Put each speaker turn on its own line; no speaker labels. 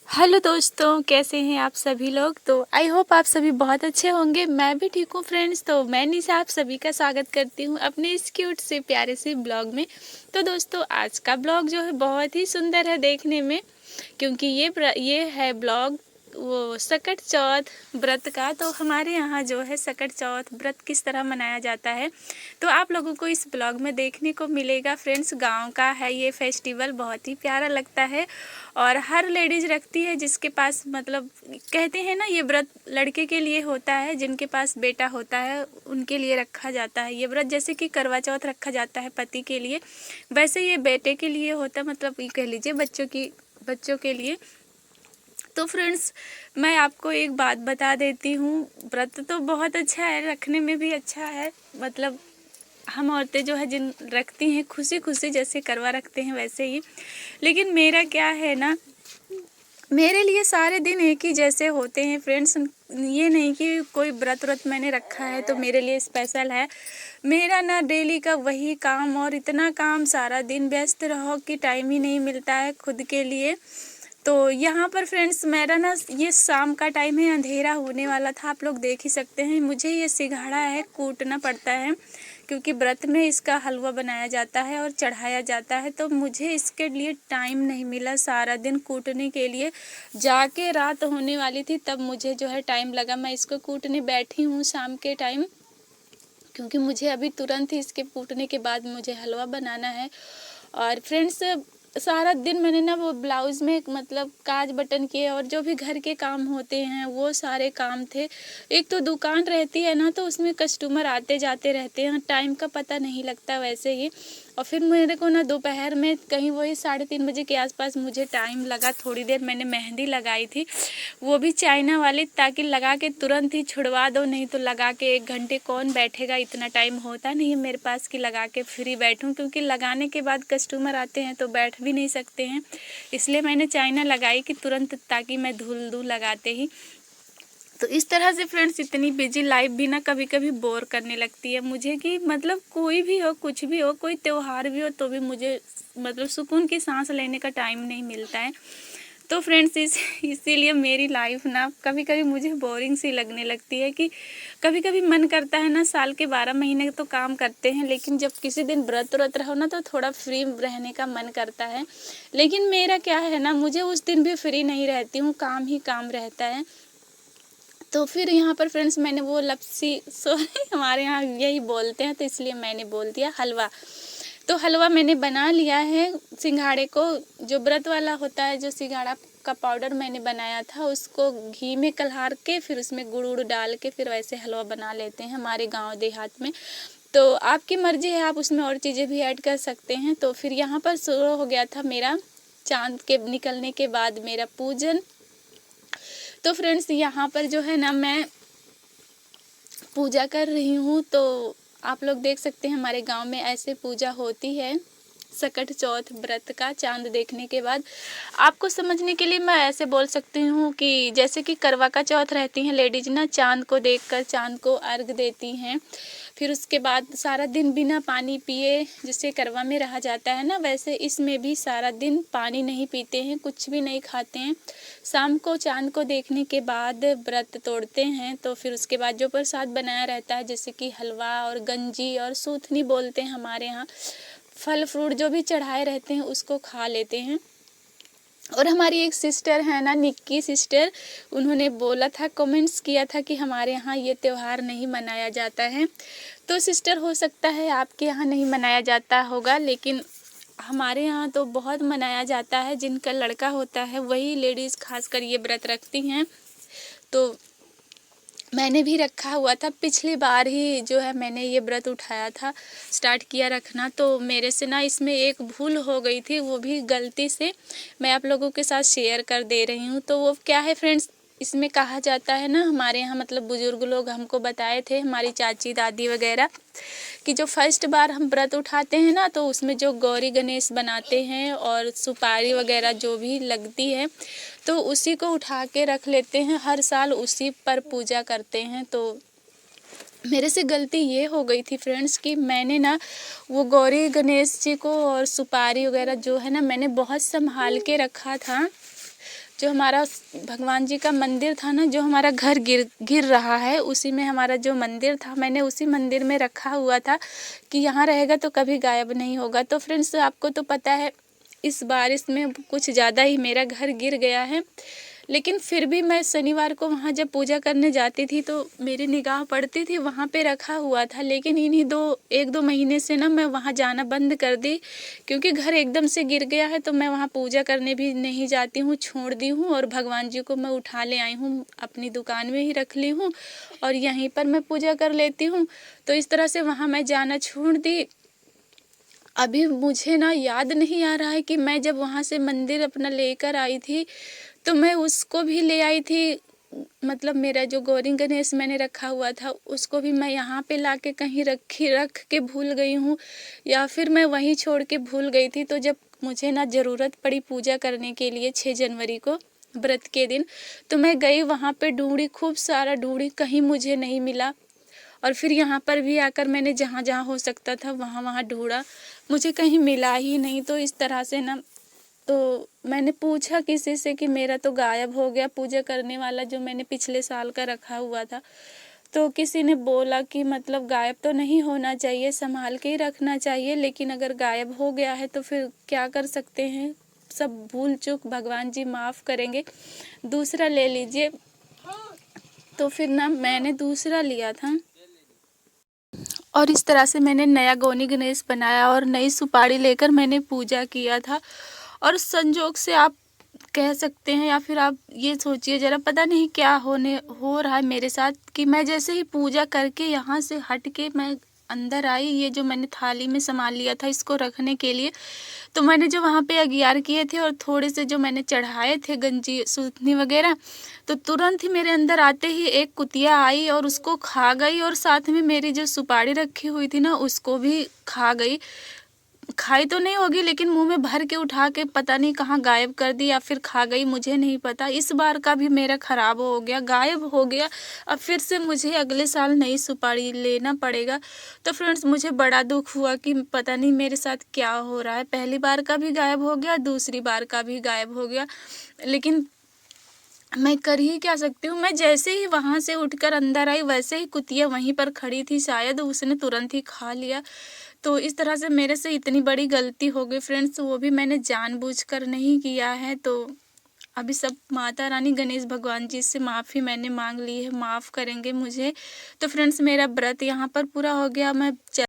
Hello दोस्तों, कैसे हैं आप सभी लोग। तो आई होप आप सभी बहुत अच्छे होंगे। मैं भी ठीक हूँ फ्रेंड्स। तो मैं निशा आप सभी का स्वागत करती हूँ अपने इस क्यूट से प्यारे से ब्लॉग में। तो दोस्तों, आज का ब्लॉग जो है बहुत ही सुंदर है देखने में, क्योंकि ये है ब्लॉग वो सकट चौथ व्रत का। तो हमारे यहाँ जो है सकट चौथ व्रत किस तरह मनाया जाता है, तो आप लोगों को इस ब्लॉग में देखने को मिलेगा फ्रेंड्स। गांव का है ये फेस्टिवल, बहुत ही प्यारा लगता है और हर लेडीज़ रखती है जिसके पास, मतलब कहते हैं ना, ये व्रत लड़के के लिए होता है, जिनके पास बेटा होता है उनके लिए रखा जाता है ये व्रत। जैसे कि करवा चौथ रखा जाता है पति के लिए, वैसे ये बेटे के लिए होता है, मतलब ये कह लीजिए बच्चों के लिए। तो फ्रेंड्स, मैं आपको एक बात बता देती हूँ, व्रत तो बहुत अच्छा है, रखने में भी अच्छा है। मतलब हम औरतें जो है जिन रखती हैं खुशी खुशी, जैसे करवा रखते हैं वैसे ही। लेकिन मेरा क्या है ना, मेरे लिए सारे दिन एक ही जैसे होते हैं फ्रेंड्स। ये नहीं कि कोई व्रत मैंने रखा है तो मेरे लिए स्पेशल है। मेरा ना डेली का वही काम, और इतना काम, सारा दिन व्यस्त रहो कि टाइम ही नहीं मिलता है खुद के लिए। तो यहाँ पर फ्रेंड्स, मेरा ना ये शाम का टाइम है, अंधेरा होने वाला था, आप लोग देख ही सकते हैं। मुझे ये सिंघाड़ा है कूटना पड़ता है, क्योंकि व्रत में इसका हलवा बनाया जाता है और चढ़ाया जाता है। तो मुझे इसके लिए टाइम नहीं मिला सारा दिन कूटने के लिए। जाके रात होने वाली थी तब मुझे जो है टाइम लगा। मैं इसको कूटने बैठी हूँ शाम के टाइम, क्योंकि मुझे अभी तुरंत ही इसके कूटने के बाद मुझे हलवा बनाना है। और फ्रेंड्स, सारा दिन मैंने ना वो ब्लाउज़ में मतलब काज बटन किए और जो भी घर के काम होते हैं वो सारे काम थे। एक तो दुकान रहती है ना, तो उसमें कस्टमर आते जाते रहते हैं, टाइम का पता नहीं लगता वैसे ही। और फिर मेरे को ना दोपहर में कहीं वही 3:30 बजे के आसपास मुझे टाइम लगा। थोड़ी देर मैंने मेहंदी लगाई थी, वो भी चाइना वाली, ताकि लगा के तुरंत ही छुड़वा दो, नहीं तो लगा के 1 घंटे कौन बैठेगा, इतना टाइम होता नहीं है मेरे पास कि लगा के फ्री बैठूं, क्योंकि लगाने के बाद कस्टमर आते हैं तो बैठ भी नहीं सकते हैं। इसलिए मैंने चाइना लगाई कि तुरंत, ताकि मैं धुल दूँ लगाते ही। तो इस तरह से फ्रेंड्स, इतनी बिजी लाइफ भी ना कभी कभी बोर करने लगती है मुझे, कि मतलब कोई भी हो, कुछ भी हो, कोई त्योहार भी हो, तो भी मुझे मतलब सुकून की सांस लेने का टाइम नहीं मिलता है। तो फ्रेंड्स, इसीलिए मेरी लाइफ ना कभी कभी मुझे बोरिंग सी लगने लगती है, कि कभी कभी मन करता है ना, साल के 12 महीने तो काम करते हैं, लेकिन जब किसी दिन व्रत रहो ना तो थोड़ा फ्री रहने का मन करता है। लेकिन मेरा क्या है ना, मुझे उस दिन भी फ्री नहीं रहती हूँ, काम ही काम रहता है। तो फिर यहाँ पर फ्रेंड्स, मैंने वो लपसी, सॉरी हमारे यहाँ यही बोलते हैं तो इसलिए मैंने बोल दिया हलवा। तो हलवा मैंने बना लिया है। सिंघाड़े को, जो व्रत वाला होता है, जो सिंघाड़ा का पाउडर मैंने बनाया था, उसको घी में कलहार के फिर उसमें गुड़ उड़ डाल के फिर वैसे हलवा बना लेते हैं हमारे गांव देहात में। तो आपकी मर्जी है, आप उसमें और चीज़ें भी ऐड कर सकते हैं। तो फिर यहाँ पर शुरू हो गया था मेरा चांद के निकलने के बाद मेरा पूजन। तो फ्रेंड्स, यहाँ पर जो है ना, मैं पूजा कर रही हूँ। तो आप लोग देख सकते हैं हमारे गांव में ऐसे पूजा होती है सकट चौथ व्रत का। चांद देखने के बाद, आपको समझने के लिए मैं ऐसे बोल सकती हूँ कि जैसे कि करवा का चौथ रहती हैं लेडीज ना, चांद को देखकर चांद को अर्घ देती हैं, फिर उसके बाद सारा दिन बिना पानी पिए जिससे करवा में रहा जाता है ना, वैसे इसमें भी सारा दिन पानी नहीं पीते हैं, कुछ भी नहीं खाते हैं। शाम को चांद को देखने के बाद व्रत तोड़ते हैं। तो फिर उसके बाद जो प्रसाद बनाया रहता है, जैसे कि हलवा और गंजी और सूथनी बोलते हैं हमारे यहाँ, फल फ्रूट जो भी चढ़ाए रहते हैं उसको खा लेते हैं। और हमारी एक सिस्टर है ना, निक्की सिस्टर, उन्होंने बोला था, कमेंट्स किया था कि हमारे यहाँ ये त्यौहार नहीं मनाया जाता है। तो सिस्टर, हो सकता है आपके यहाँ नहीं मनाया जाता होगा, लेकिन हमारे यहाँ तो बहुत मनाया जाता है। जिनका लड़का होता है वही लेडीज़ खासकर ये व्रत रखती हैं। तो मैंने भी रखा हुआ था, पिछली बार ही जो है मैंने ये व्रत उठाया था, स्टार्ट किया रखना। तो मेरे से ना इसमें एक भूल हो गई थी, वो भी गलती से मैं आप लोगों के साथ शेयर कर दे रही हूँ। तो वो क्या है फ्रेंड्स, इसमें कहा जाता है ना, हमारे यहाँ मतलब बुजुर्ग लोग हमको बताए थे, हमारी चाची दादी वगैरह, कि जो फर्स्ट बार हम व्रत उठाते हैं ना, तो उसमें जो गौरी गणेश बनाते हैं और सुपारी वगैरह जो भी लगती है, तो उसी को उठा के रख लेते हैं, हर साल उसी पर पूजा करते हैं। तो मेरे से गलती ये हो गई थी फ्रेंड्स, कि मैंने ना वो गौरी गणेश जी को और सुपारी वगैरह जो है ना, मैंने बहुत संभाल के रखा था। जो हमारा भगवान जी का मंदिर था ना, जो हमारा घर गिर रहा है, उसी में हमारा जो मंदिर था, मैंने उसी मंदिर में रखा हुआ था कि यहाँ रहेगा तो कभी गायब नहीं होगा। तो फ्रेंड्स, आपको तो पता है इस बारिश में कुछ ज़्यादा ही मेरा घर गिर गया है, लेकिन फिर भी मैं शनिवार को वहाँ जब पूजा करने जाती थी तो मेरी निगाह पड़ती थी, वहाँ पे रखा हुआ था। लेकिन इन्हीं 1-2 महीने से ना मैं वहाँ जाना बंद कर दी, क्योंकि घर एकदम से गिर गया है तो मैं वहाँ पूजा करने भी नहीं जाती हूँ, छोड़ दी हूँ। और भगवान जी को मैं उठा ले आई हूँ, अपनी दुकान में ही रख ली हूँ और यहीं पर मैं पूजा कर लेती हूँ। तो इस तरह से वहाँ मैं जाना छोड़ दी। अभी मुझे ना याद नहीं आ रहा है कि मैं जब वहाँ से मंदिर अपना लेकर आई थी तो मैं उसको भी ले आई थी, मतलब मेरा जो गौरी गणेश मैंने रखा हुआ था उसको भी मैं यहाँ पे लाके कहीं रख के भूल गई हूँ, या फिर मैं वहीं छोड़ के भूल गई थी। तो जब मुझे ना ज़रूरत पड़ी पूजा करने के लिए 6 जनवरी को व्रत के दिन, तो मैं गई वहाँ पे, ढूंढी, खूब सारा ढूंढी, कहीं मुझे नहीं मिला। और फिर यहाँ पर भी आकर मैंने जहाँ जहाँ हो सकता था वहाँ वहाँ ढूंढा, मुझे कहीं मिला ही नहीं। तो इस तरह से ना, तो मैंने पूछा किसी से कि मेरा तो गायब हो गया पूजा करने वाला जो मैंने पिछले साल का रखा हुआ था। तो किसी ने बोला कि मतलब गायब तो नहीं होना चाहिए, संभाल के ही रखना चाहिए, लेकिन अगर गायब हो गया है तो फिर क्या कर सकते हैं, सब भूल चूक भगवान जी माफ़ करेंगे, दूसरा ले लीजिए। तो फिर ना मैंने दूसरा लिया था और इस तरह से मैंने नया गौरी गणेश बनाया और नई सुपारी लेकर मैंने पूजा किया था। और संजोग से आप कह सकते हैं, या फिर आप ये सोचिए ज़रा, पता नहीं क्या हो रहा है मेरे साथ कि मैं जैसे ही पूजा करके यहाँ से हट के मैं अंदर आई, ये जो मैंने थाली में सामान लिया था इसको रखने के लिए, तो मैंने जो वहाँ पे अगियार किए थे और थोड़े से जो मैंने चढ़ाए थे गंजी सूथनी वगैरह, तो तुरंत ही मेरे अंदर आते ही एक कुतिया आई और उसको खा गई, और साथ में मेरी जो सुपारी रखी हुई थी ना उसको भी खा गई। खाई तो नहीं होगी, लेकिन मुंह में भर के उठा के पता नहीं कहाँ गायब कर दी या फिर खा गई, मुझे नहीं पता। इस बार का भी मेरा खराब हो गया, गायब हो गया। अब फिर से मुझे अगले साल नई सुपारी लेना पड़ेगा। तो फ्रेंड्स, मुझे बड़ा दुख हुआ कि पता नहीं मेरे साथ क्या हो रहा है, पहली बार का भी गायब हो गया, दूसरी बार का भी गायब हो गया, लेकिन मैं कर ही क्या सकती हूँ। मैं जैसे ही वहाँ से उठकर अंदर आई वैसे ही कुतिया वहीं पर खड़ी थी, शायद उसने तुरंत ही खा लिया। तो इस तरह से मेरे से इतनी बड़ी गलती हो गई फ्रेंड्स, वो भी मैंने जानबूझकर नहीं किया है। तो अभी सब माता रानी गणेश भगवान जी से माफ़ी मैंने मांग ली है, माफ़ करेंगे मुझे। तो फ्रेंड्स, मेरा व्रत यहाँ पर पूरा हो गया। मैं